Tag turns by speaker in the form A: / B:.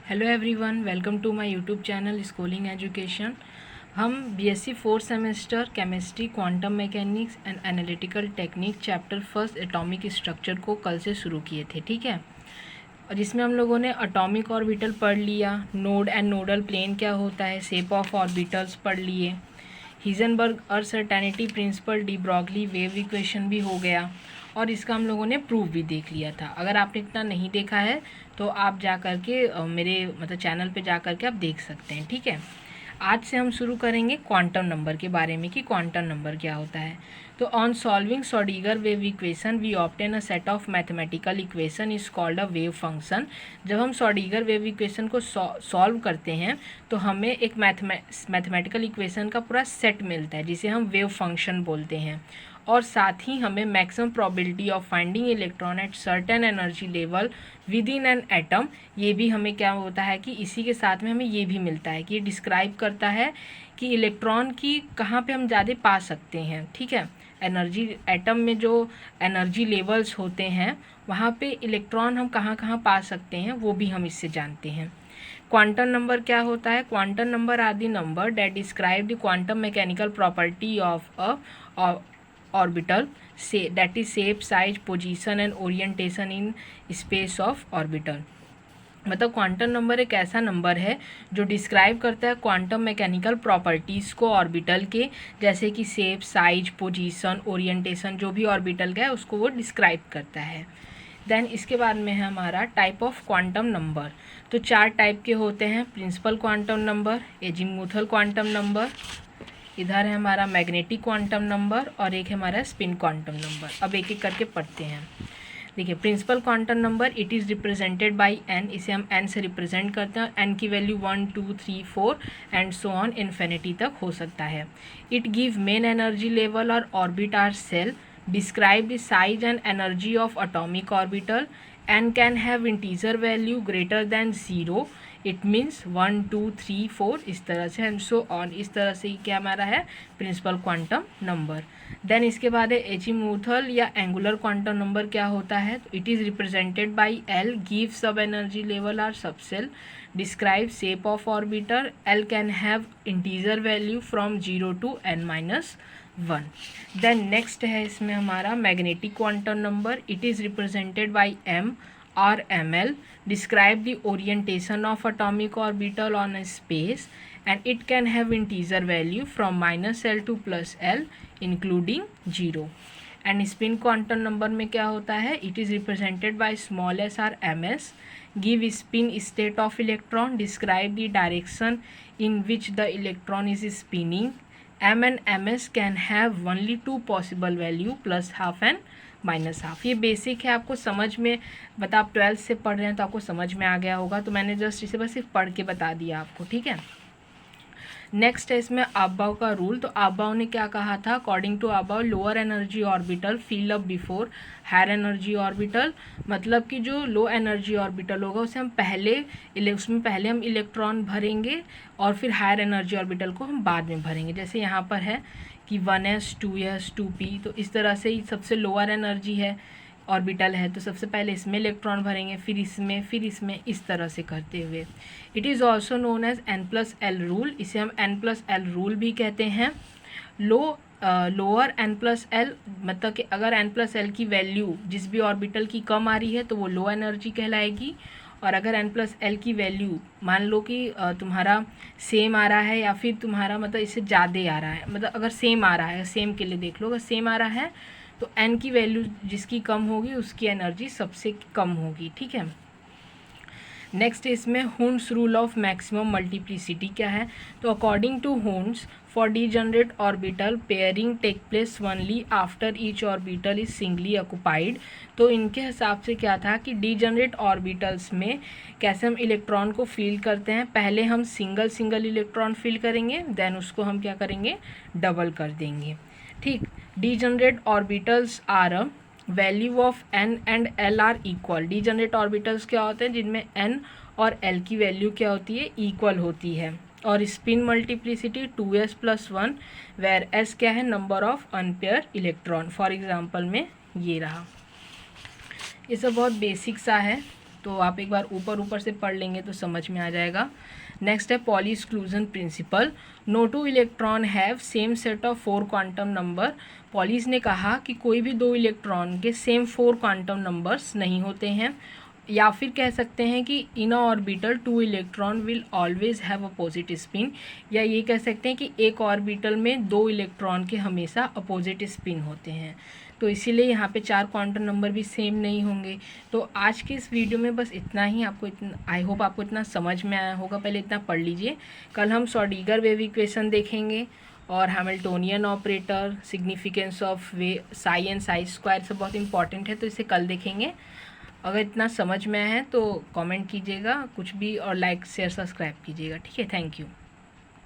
A: Hello everyone, welcome to my YouTube channel schooling education. हम BSc 4th semester chemistry, quantum mechanics and analytical technique chapter first atomic structure को कल से शुरू किए थे, ठीक है। और जिसमें हम लोगों ने एटॉमिक ऑर्बिटल पढ़ लिया, नोड एंड नोडल प्लेन क्या होता है, शेप ऑफ ऑर्बिटल्स पढ़ लिए, Heisenberg uncertainty principle, de Broglie wave equation भी हो गया, और इसका हम लोगों ने प्रूफ भी देख लिया था। अगर आपने इतना नहीं देखा है तो आप जा कर के मेरे चैनल पे जा कर के आप देख सकते हैं, ठीक है। आज से हम शुरू करेंगे क्वांटम नंबर के बारे में कि क्वांटम नंबर क्या होता है। तो on solving Schrodinger wave equation we obtain a set of mathematical equation is called a wave function. जब हम श्रोडिंगर वेव इक्वेशन को सॉल्व करते हैं तो हमें एक मैथमेटिकल इक्वेशन का पूरा सेट मिलता है जिसे हम वेव फंक्शन बोलते हैं। और साथ ही हमें maximum probability of finding electron at certain energy level with in an atom, ये भी हमें क्या होता है कि इसी के साथ में हमें ये भी मिलता है कि ये डिस्क्राइब करता है कि इलेक्ट्रॉन की कहाँ पे हम ज़्यादा पा सकते हैं, ठीक है। एनर्जी एटम में जो एनर्जी लेवल्स होते हैं वहाँ पे इलेक्ट्रॉन हम कहाँ कहाँ पा सकते हैं वो भी हम इससे जानते हैं। क्वांटम नंबर क्या होता है? Quantum number are the number that describe the quantum mechanical property of a orbital so that is shape, size, position and orientation in space of orbital. मतलब क्वांटम नंबर एक ऐसा नंबर है जो डिस्क्राइब करता है क्वांटम मैकेनिकल प्रॉपर्टीज़ को orbital के, जैसे कि शेप, साइज, पोजीशन, ओरिएंटेशन, जो भी ऑर्बिटल का है उसको वो डिस्क्राइब करता है। देन इसके बाद में है हमारा टाइप ऑफ क्वांटम नंबर। तो 4 टाइप के होते हैं: principal quantum number, azimuthal quantum number, इधर है हमारा मैग्नेटिक क्वांटम नंबर, और एक है हमारा स्पिन क्वांटम नंबर। अब एक एक करके पढ़ते हैं। देखिए, principal quantum number it is represented by N, इसे हम एन से रिप्रेजेंट करते हैं। एन की value 1, 2, 3, 4 and so on infinity तक हो सकता है। It give main energy level और orbit or shell, describe the size and energy of atomic orbital, N can have integer value greater than 0, it means 1, 2, 3, 4 इस तरह से and so on. इस तरह से क्या हमारा है प्रिंसिपल क्वांटम नंबर। देन इसके बाद है एजीमुथल या एंगुलर क्वांटम नंबर क्या होता है? तो it is represented by L, give sub energy level or subshell, describe shape of orbiter, L can have integer value from 0 to n-1। Then next है इसमें हमारा magnetic quantum number, it is represented by M or ml, describe the orientation of atomic orbital on a space and it can have integer value from -l to +l including 0। And spin quantum number में क्या होता है? It is represented by small s or m s, give spin state of electron, describe the direction in which the electron is spinning. M and m s can have only 2 possible value, +½ and -½ ये basic है, आपको समझ में आप 12th से पढ़ रहे हैं तो आपको समझ में आ गया होगा। तो मैंने जस्ट इसे बस सिर्फ पढ़ के बता दिया आपको, ठीक है। नेक्स्ट है इसमें अबाव का रूल। तो अबाव ने क्या कहा था? According to above lower energy orbital fill up before higher energy orbital. मतलब कि जो लो एनर्जी ऑर्बिटल होगा उसे हम उसमें पहले हम इलेक्ट्रॉन भरेंगे और फिर हायर एनर्जी ऑर्बिटल को हम बाद में भरेंगे। जैसे यहाँ पर है कि 1s, 2s, 2p, तो इस तरह से ही सबसे लोअर एनर्जी है ऑर्बिटल है तो सबसे पहले इसमें इलेक्ट्रॉन भरेंगे, फिर इसमें इस तरह से करते हुए। It is also known as n+l rule, इसे हम n+l रूल भी कहते हैं। लोअर n+l मतलब कि अगर n+l की वैल्यू जिस भी ऑर्बिटल की कम आ रही है तो वो लो एनर्जी कहलाएगी, और अगर n+l की वैल्यू मान लो कि तुम्हारा सेम आ रहा है या फिर तुम्हारा मतलब इससे ज़्यादा आ रहा है, मतलब अगर सेम आ रहा है, सेम के लिए देख लो, अगर सेम आ रहा है तो n की वैल्यू जिसकी कम होगी उसकी एनर्जी सबसे कम होगी, ठीक है। नेक्स्ट इसमें Hund's rule of maximum multiplicity क्या है? तो according to Hund's for degenerate orbital pairing take place only after each orbital is singly occupied. तो इनके हिसाब से क्या था कि डीजनरेट ऑर्बिटल्स में कैसे हम इलेक्ट्रॉन को फिल करते हैं, पहले हम सिंगल इलेक्ट्रॉन फिल करेंगे, देन उसको हम क्या करेंगे, डबल कर देंगे, ठीक। Degenerate orbitals are value of n and l are equal. Degenerate orbitals क्या होते हैं? जिनमें n और l की वैल्यू क्या होती है? इक्वल होती है। और spin multiplicity 2s+1 where s क्या है? Number of unpaired electron. For example में ये रहा। ये सब बहुत बेसिक सा है, तो आप एक बार ऊपर से पढ़ लेंगे तो समझ में आ जाएगा। नेक्स्ट है Pauli exclusion principle. No two electron have same set of 4 quantum number. Pauli's ने कहा कि कोई भी 2 इलेक्ट्रॉन के सेम 4 क्वांटम नंबर्स नहीं होते हैं, या फिर कह सकते हैं कि in a orbital 2 electron will always have opposite spin, या ये कह सकते हैं कि एक ऑर्बिटल में 2 इलेक्ट्रॉन के हमेशा अपोजिट स्पिन होते हैं। तो इसीलिए यहाँ पे 4 क्वांटम नंबर भी सेम नहीं होंगे। तो आज के इस वीडियो में बस इतना ही। आपको इतना, आई होप आपको इतना समझ में आया होगा। पहले इतना पढ़ लीजिए। कल हम श्रोडिंगर वेव इक्वेशन देखेंगे और Hamiltonian operator, significance of way, Sai and Sai square सब बहुत इंपॉर्टेंट है, तो इसे कल देखेंगे। अगर इतना समझ में आया है तो कमेंट कीजिएगा कुछ भी, और लाइक शेयर सब्सक्राइब कीजिएगा। ठीक है, थैंक यू।